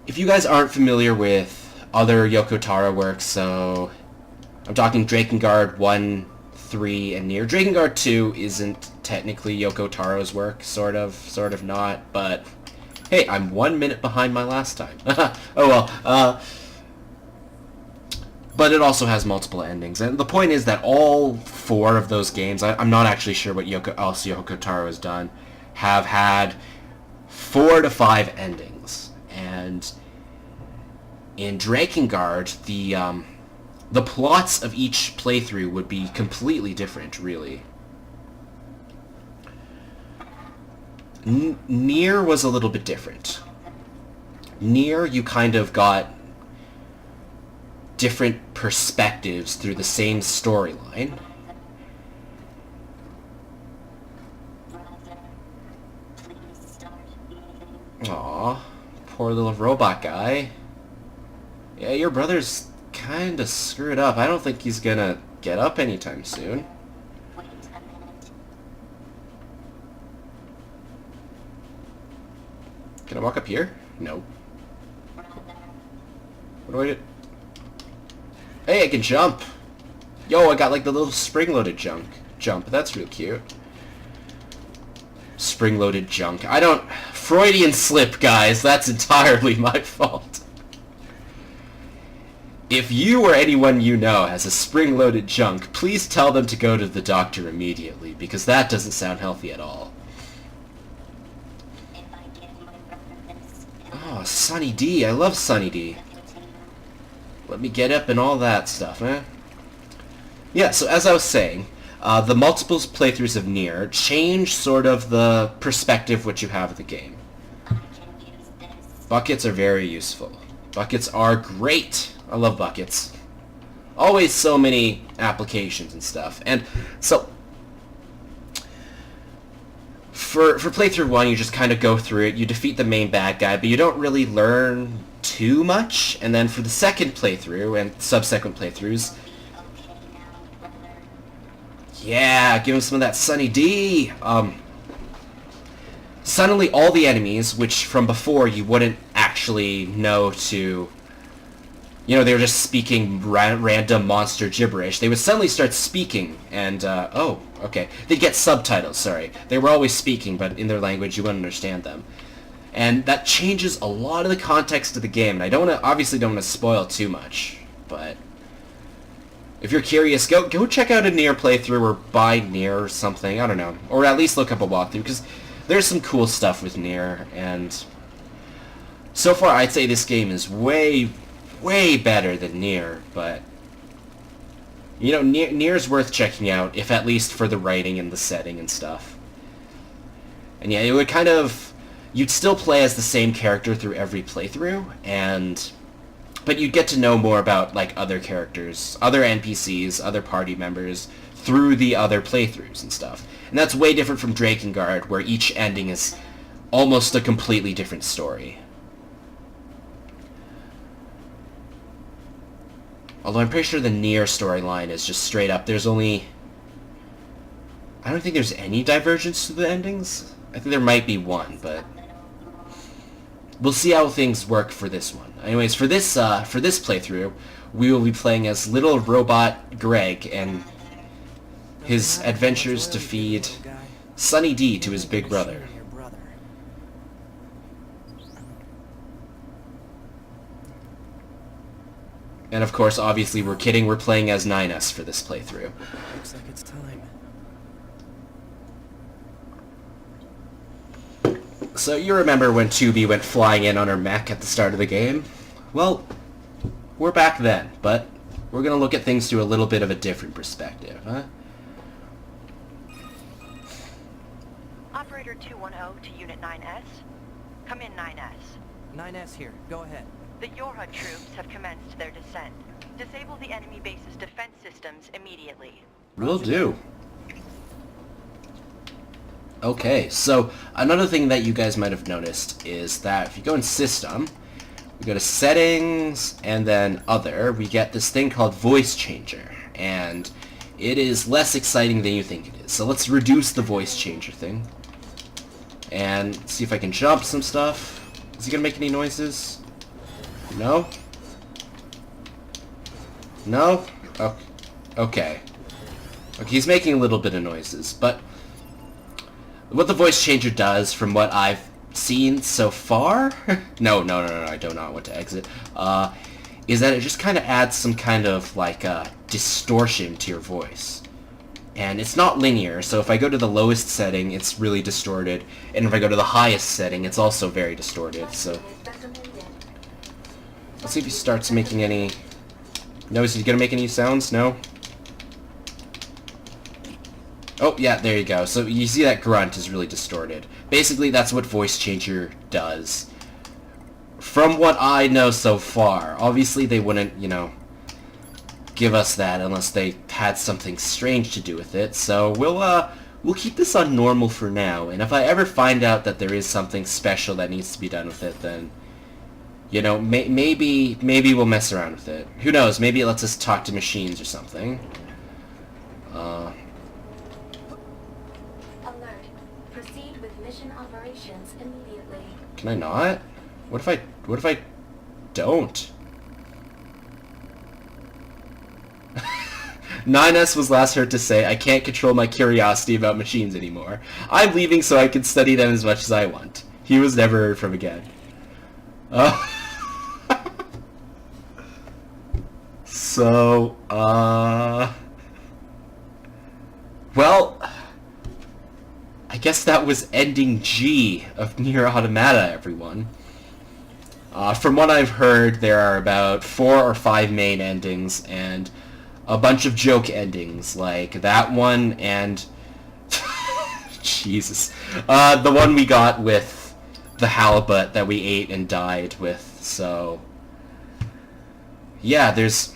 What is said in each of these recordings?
if you guys aren't familiar with other Yoko Taro works, so I'm talking Drakengard 1, 3, and NieR. Drakengard 2 isn't technically Yoko Taro's work, sort of not, but hey, I'm 1 minute behind my last time. Oh well, but it also has multiple endings, and the point is that all 4 of those games, I'm not actually sure what else Yoko Taro has done, have had 4 to 5 endings, and in Drakengard, the plots of each playthrough would be completely different, really. NieR was a little bit different. NieR, you kind of got different perspectives through the same storyline. Aw, poor little robot guy. Yeah, your brother's kinda screwed up. I don't think he's gonna get up anytime soon. Can I walk up here? No. What do I do? Hey, I can jump! Yo, I got like the little spring-loaded jump. That's real cute. Spring-loaded junk. I don't... Freudian slip, guys. That's entirely my fault. If you or anyone you know has a spring-loaded junk, please tell them to go to the doctor immediately, because that doesn't sound healthy at all. Oh, Sunny D. I love Sunny D. Let me get up and all that stuff, eh? Yeah, so as I was saying, the multiple playthroughs of NieR change sort of the perspective which you have of the game. Buckets are very useful. Buckets are great. I love buckets. Always so many applications and stuff. And so, for playthrough 1, you just kind of go through it, you defeat the main bad guy, but you don't really learn too much. And then for the second playthrough and subsequent playthroughs, yeah, give him some of that Sunny D. Suddenly all the enemies, which from before you wouldn't actually know to... You know, they were just speaking random monster gibberish. They would suddenly start speaking, and, oh, okay. They'd get subtitles, sorry. They were always speaking, but in their language you wouldn't understand them. And that changes a lot of the context of the game, and I obviously don't want to spoil too much, but... If you're curious, go check out a NieR playthrough, or buy NieR or something, I don't know. Or at least look up a walkthrough, because there's some cool stuff with NieR, and... So far, I'd say this game is way better than NieR, but... You know, NieR's worth checking out, if at least for the writing and the setting and stuff. And yeah, it would kind of... You'd still play as the same character through every playthrough, and... But you'd get to know more about, like, other characters, other NPCs, other party members, through the other playthroughs and stuff. And that's way different from Drakengard, where each ending is almost a completely different story. Although I'm pretty sure the NieR storyline is just straight up. There's only... I don't think there's any divergence to the endings. I think there might be one, but... We'll see how things work for this one. Anyways, for this playthrough, we will be playing as little robot Greg and his adventures to feed Sunny D to his big brother. And of course, obviously, we're kidding. We're playing as 9S for this playthrough. Looks like it's time. So you remember when 2B went flying in on her mech at the start of the game? Well, we're back then, but we're going to look at things through a little bit of a different perspective, huh? Operator 210 to Unit 9S. Come in, 9S. 9S here. Go ahead. The JOHNATHAN troops have commenced their descent. Disable the enemy base's defense systems immediately. Will do. Okay, so another thing that you guys might have noticed is that if you go in System, we go to Settings, and then Other, we get this thing called Voice Changer, and it is less exciting than you think it is. So let's reduce the Voice Changer thing, and see if I can jump some stuff. Is he gonna make any noises? No? No? Okay. Okay, he's making a little bit of noises, but what the voice changer does, from what I've seen so far, no, I do not want to exit, is that it just kind of adds some kind of, like, distortion to your voice. And it's not linear, so if I go to the lowest setting, it's really distorted, and if I go to the highest setting, it's also very distorted, so... Let's see if he starts making any... No, is he gonna make any sounds? No? Oh, yeah, there you go. So you see that grunt is really distorted. Basically, that's what voice changer does. From what I know so far. Obviously, they wouldn't, you know, give us that unless they had something strange to do with it. So we'll keep this on normal for now. And if I ever find out that there is something special that needs to be done with it, then, you know, maybe we'll mess around with it. Who knows? Maybe it lets us talk to machines or something. Operations immediately. Can I not? What if I don't? 9S was last heard to say, "I can't control my curiosity about machines anymore. I'm leaving so I can study them as much as I want." He was never heard from again. So, well, I guess that was ending G of NieR Automata, everyone. From what I've heard, there are about 4 or 5 main endings and a bunch of joke endings, like that one and... Jesus. The one we got with the halibut that we ate and died with, so... Yeah, there's...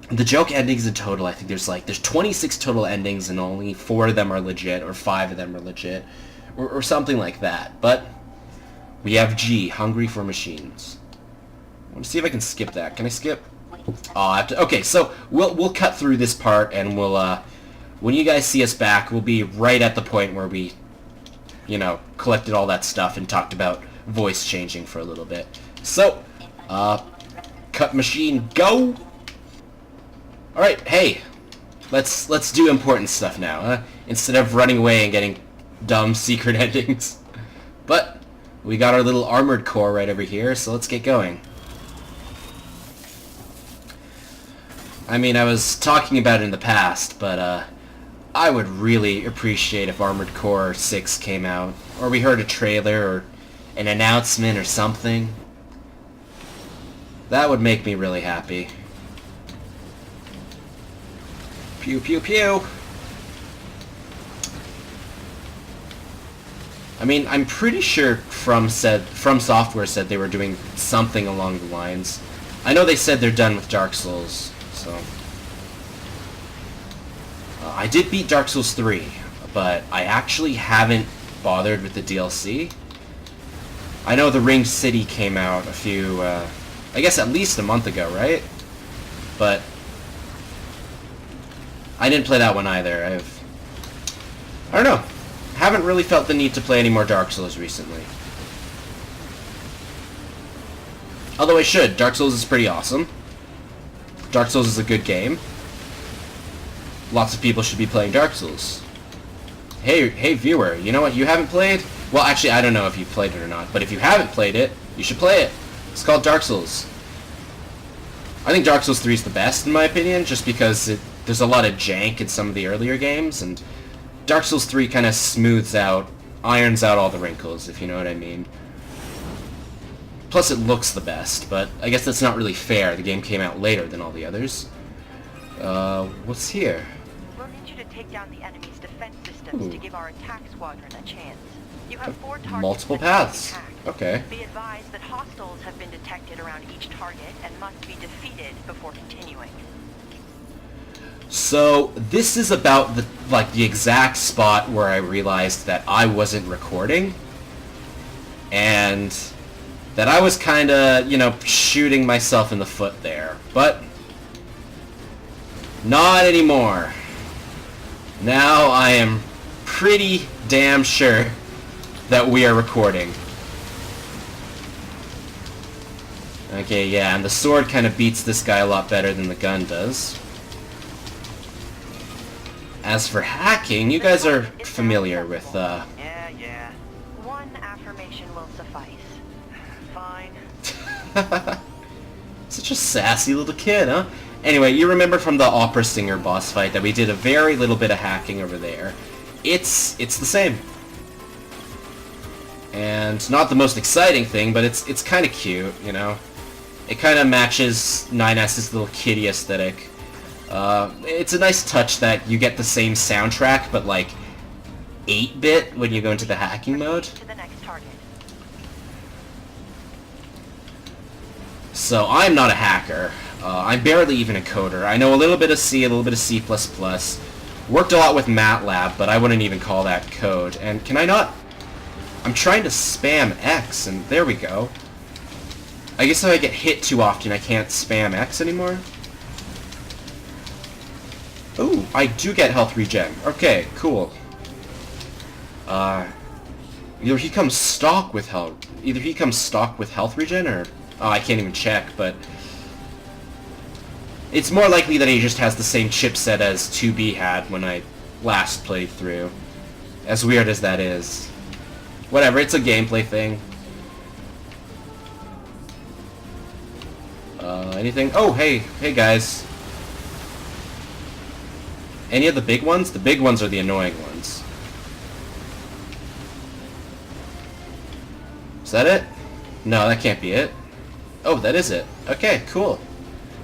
The joke endings in total, I think there's 26 total endings and only 4 of them are legit, or 5 of them are legit, or something like that. But we have G, Hungry for Machines. I want to see if I can skip that. Can I skip? Oh, I have to. Okay, so we'll cut through this part, and we'll when you guys see us back, we'll be right at the point where we, you know, collected all that stuff and talked about voice changing for a little bit. So, cut machine, go. All right, hey, let's do important stuff now, huh? Instead of running away and getting dumb secret endings. But we got our little armored core right over here, so let's get going. I mean, I was talking about it in the past, but I would really appreciate if Armored Core 6 came out, or we heard a trailer or an announcement or something. That would make me really happy. Pew pew pew. I mean, I'm pretty sure From Software said they were doing something along the lines. I know they said they're done with Dark Souls, so... I did beat Dark Souls 3, but I actually haven't bothered with the DLC. I know the Ringed City came out a few, I guess at least a month ago, right? But I didn't play that one either. I don't know. Haven't really felt the need to play any more Dark Souls recently. Although I should. Dark Souls is pretty awesome. Dark Souls is a good game. Lots of people should be playing Dark Souls. Hey viewer, you know what you haven't played? Well, actually, I don't know if you've played it or not, but if you haven't played it, you should play it. It's called Dark Souls. I think Dark Souls 3 is the best, in my opinion, just because there's a lot of jank in some of the earlier games, and Dark Souls 3 kind of smooths out, irons out all the wrinkles, if you know what I mean. Plus, it looks the best, but I guess that's not really fair. The game came out later than all the others. What's here? We'll need you to take down the enemy's defense systems to give our attack squadron a chance. You have 4 targets. Multiple that can be paths. attacked. Okay. Be advised that hostiles have been detected around each target and must be defeated before continuing. So this is about the exact spot where I realized that I wasn't recording, and that I was kind of, you know, shooting myself in the foot there, but not anymore. Now I am pretty damn sure that we are recording. Okay, yeah, and the sword kind of beats this guy a lot better than the gun does. As for hacking, you guys are familiar with, Yeah. One affirmation will suffice. Fine. Such a sassy little kid, huh? Anyway, you remember from the opera singer boss fight that we did a very little bit of hacking over there. It's the same. And not the most exciting thing, but it's kind of cute, you know? It kind of matches 9S's little kitty aesthetic. It's a nice touch that you get the same soundtrack, but like 8-bit when you go into the hacking mode. To the next target. So I'm not a hacker. I'm barely even a coder. I know a little bit of C, a little bit of C++. Worked a lot with MATLAB, but I wouldn't even call that code. And can I not? I'm trying to spam X, and there we go. I guess if I get hit too often, I can't spam X anymore. Ooh, I do get health regen. Okay, cool. Either he comes stock with health regen, or I can't even check. But it's more likely that he just has the same chipset as 2B had when I last played through. As weird as that is. Whatever, it's a gameplay thing. Anything? Oh, hey guys. Any of the big ones? The big ones are the annoying ones. Is that it? No, that can't be it. Oh, that is it. Okay, cool.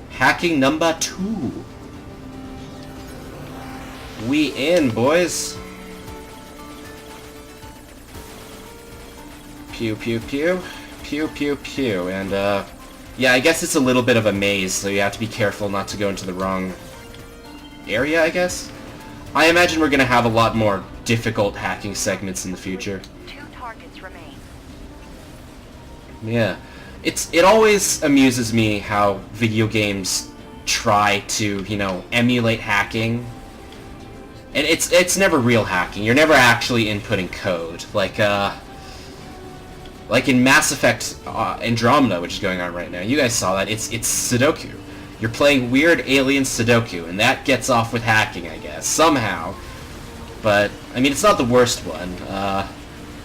Hacking number 2. We in, boys. Pew, pew, pew. Pew, pew, pew. And, yeah, I guess it's a little bit of a maze, so you have to be careful not to go into the wrong area, I guess? I imagine we're gonna have a lot more difficult hacking segments in the future. 2 targets remain. Yeah. It always amuses me how video games try to, you know, emulate hacking. And it's never real hacking. You're never actually inputting code. Like in Mass Effect Andromeda, which is going on right now. You guys saw that. It's Sudoku. You're playing weird alien Sudoku, and that gets off with hacking, I guess, somehow. But, I mean, it's not the worst one.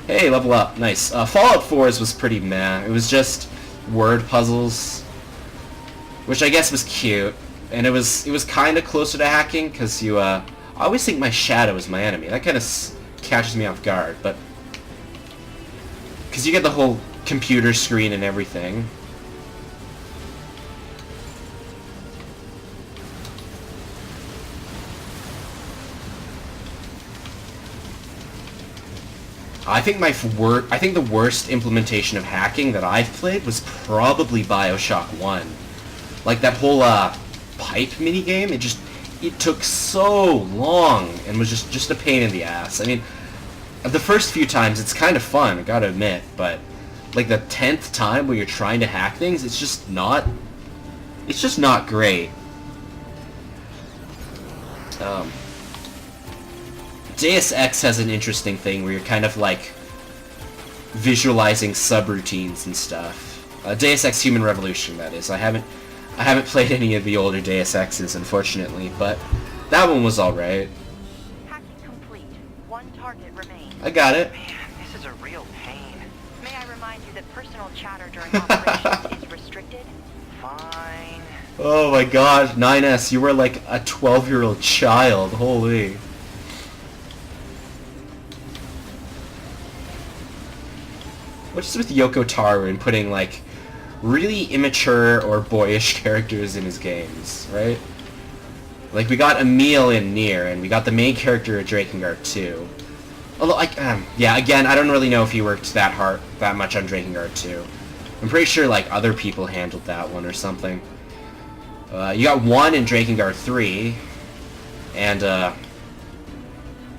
Hey, level up. Nice. Fallout 4's was pretty meh. It was just word puzzles, which I guess was cute. And it was kind of closer to hacking, because you, I always think my shadow is my enemy. That kind of catches me off guard, but... because you get the whole computer screen and everything. I think the worst implementation of hacking that I've played was probably BioShock 1. Like that whole pipe minigame, it took so long and was just a pain in the ass. I mean, the first few times it's kind of fun, I gotta admit, but like the 10th time where you're trying to hack things, it's just not great. Deus Ex has an interesting thing where you're kind of like visualizing subroutines and stuff. Deus Ex Human Revolution, that is. I haven't played any of the older Deus Exes, unfortunately, but that one was alright. Hacking complete. 1 target remains. I got it. Man, this is a real pain. May I remind you that personal chatter during operations is restricted? Fine. Oh my god, 9S, you were like a 12-year-old child. Holy. What's with Yoko Taro and putting like really immature or boyish characters in his games, right? Like we got Emil in NieR, and we got the main character of Drakengard 2. Although, yeah, again, I don't really know if he worked that much on Drakengard 2. I'm pretty sure like other people handled that one or something. You got 1 in Drakengard 3, and I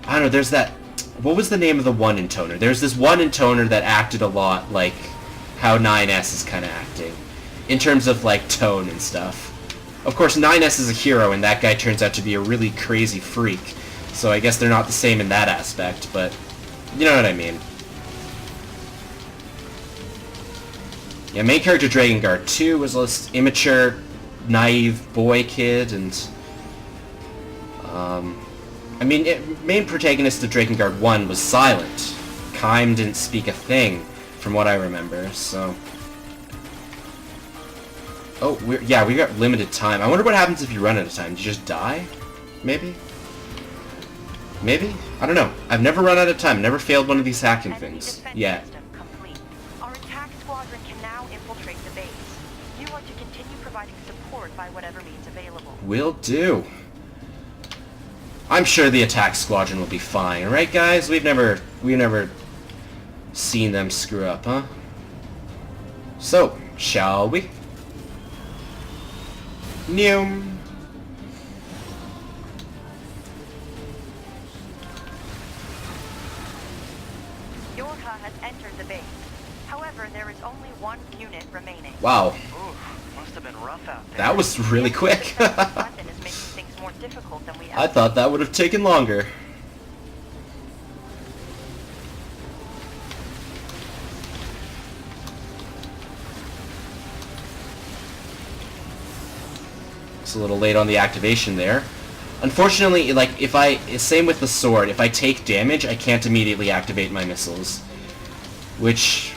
don't know. There's that. What was the name of the 1 intoner? There's this 1 intoner that acted a lot like how 9S is kind of acting, in terms of like tone and stuff. Of course, 9S is a hero, and that guy turns out to be a really crazy freak. So I guess they're not the same in that aspect, but you know what I mean. Yeah, main character Drakengard 2 was this immature, naive boy kid, and I mean, main protagonist of Drakengard 1 was silent. Kime didn't speak a thing, from what I remember, so... Oh, we got limited time. I wonder what happens if you run out of time. Do you just die? Maybe? Maybe? I don't know. I've never run out of time. Never failed one of these hacking Enemy things. defense Yeah. system complete. Our attack squadron can now infiltrate the base. You are to continue providing support by whatever means available. Will do. I'm sure the attack squadron will be fine, right guys? We've never seen them screw up, huh? So, shall we? Neum. Yorha has entered the base. However, there is only one unit remaining. Wow, Oof, must have been rough out there. that was really quick. The weapon is making things more difficult than we I thought that would have taken longer. It's a little late on the activation there. Unfortunately, like, same with the sword, if I take damage, I can't immediately activate my missiles. Which,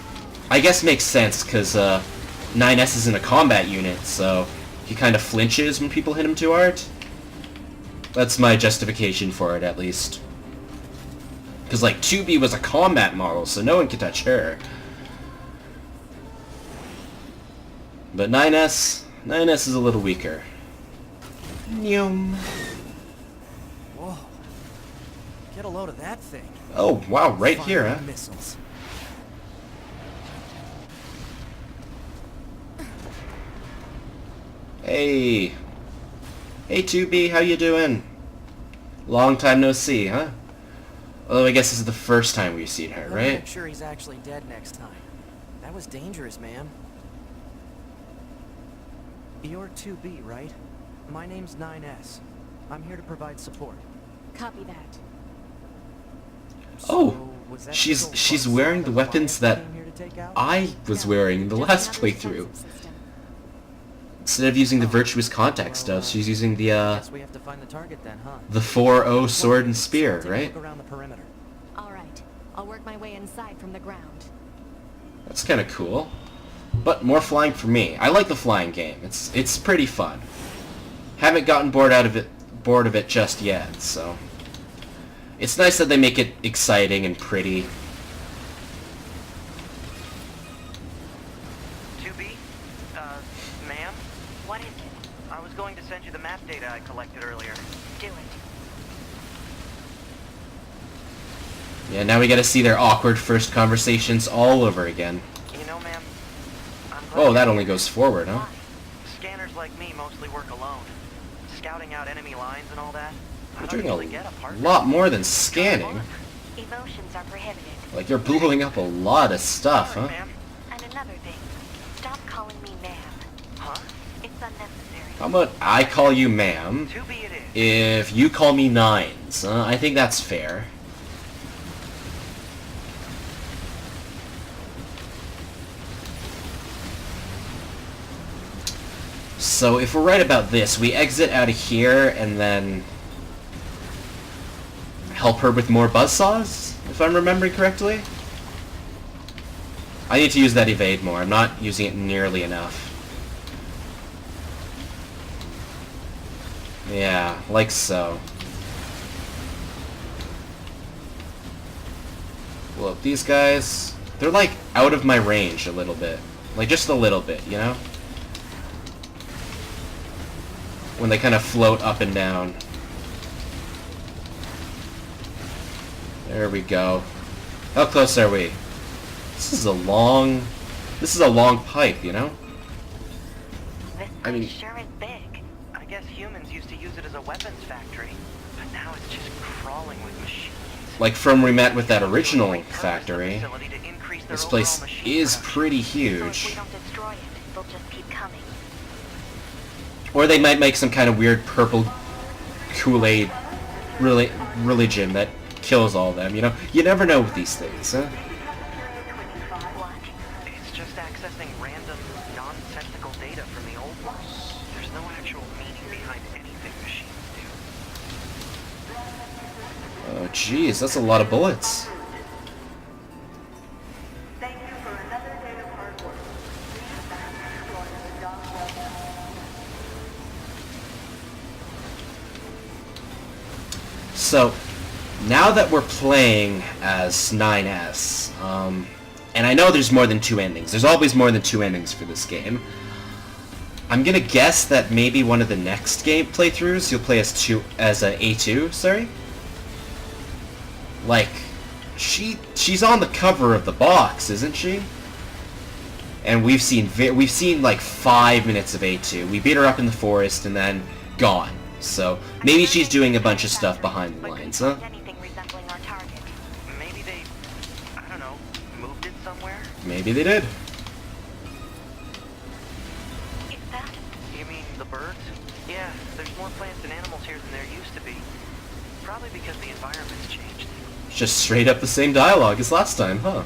I guess makes sense, because, 9S isn't a combat unit, so he kind of flinches when people hit him too hard. That's my justification for it, at least. Because, like, 2B was a combat model, so no one could touch her. But 9S is a little weaker. Nyum. Whoa. Get a load of that thing. Oh, wow, right here, Firing huh? Missiles. Hey. Hey, 2B, how you doing? Long time no see, huh? Although I guess this is the first time we've seen her, Let me right? make sure he's actually dead next time. That was dangerous, ma'am. You're 2B, right? My name's 9S. I'm here to provide support. Copy that. Oh, So, was that she's still wearing the Buzzsaw weapons that that came here to take out? I was No, wearing in the just last another playthrough. defensive system. Instead of using the Oh, virtuous contact stuff, she's using the, Guess we have to find the target then, huh? the 4-0 sword and So spear, take a right? Look around the perimeter. All right. I'll work my way inside from the ground. That's kind of cool. But more flying for me. I like the flying game. It's pretty fun. Haven't gotten bored of it just yet, so it's nice that they make it exciting and pretty. 2B? Ma'am? What is it? I was going to send you the map data I collected earlier. Do it. Yeah, now we get to see their awkward first conversations all over again. You know, ma'am, I'm glad Oh, you're that here. only goes forward, huh? Scanners like me mostly work alone. Scouting out enemy lines and all that. I You're don't doing usually a get a partner. lot more than scanning. Emotions are prohibited. Like, you're blowing up a lot of stuff, Sorry, huh? ma'am. And another thing, stop calling me ma'am. Huh? It's unnecessary. How about I call you ma'am 2B it is. if you call me Nines? I think that's fair. So if we're right about this, we exit out of here and then help her with more buzzsaws, if I'm remembering correctly? I need to use that evade more. I'm not using it nearly enough. Yeah, like so. Well, these guys, they're like out of my range a little bit. Like just a little bit, you know? When they kind of float up and down. There we go. How close are we? This is a long pipe, you know? This I mean- place sure is big. I guess humans used to use it as a weapons factory, but now it's just crawling with machines. Like from we met with that original Repurpose the factory. facility to increase their This place overall machine is production. pretty So if we huge. don't destroy it, they'll just keep coming. Or they might make some kind of weird purple Kool-Aid religion that kills all of them, you know? You never know with these things, huh? What? It's just accessing random data from the old ones. There's no actual meaning behind anything machines do. Oh, jeez, that's a lot of bullets. Thank you for another day of hard work. Please thank you for the job well done. So, now that we're playing as 9S, and I know there's more than 2 endings. There's always more than 2 endings for this game. I'm gonna guess that maybe one of the next game playthroughs you'll play as a A2, sorry? Like, she's on the cover of the box, isn't she? And we've seen like 5 minutes of A2. We beat her up in the forest and then gone. So maybe she's doing a bunch of stuff behind the lines, huh? Anything resembling our target. Maybe they, I don't know, moved it somewhere? Maybe they did. Is that? You mean the birds? Yeah, there's more plants and animals here than there used to be. Probably because the environment's changed. Just straight up the same dialogue as last time, huh?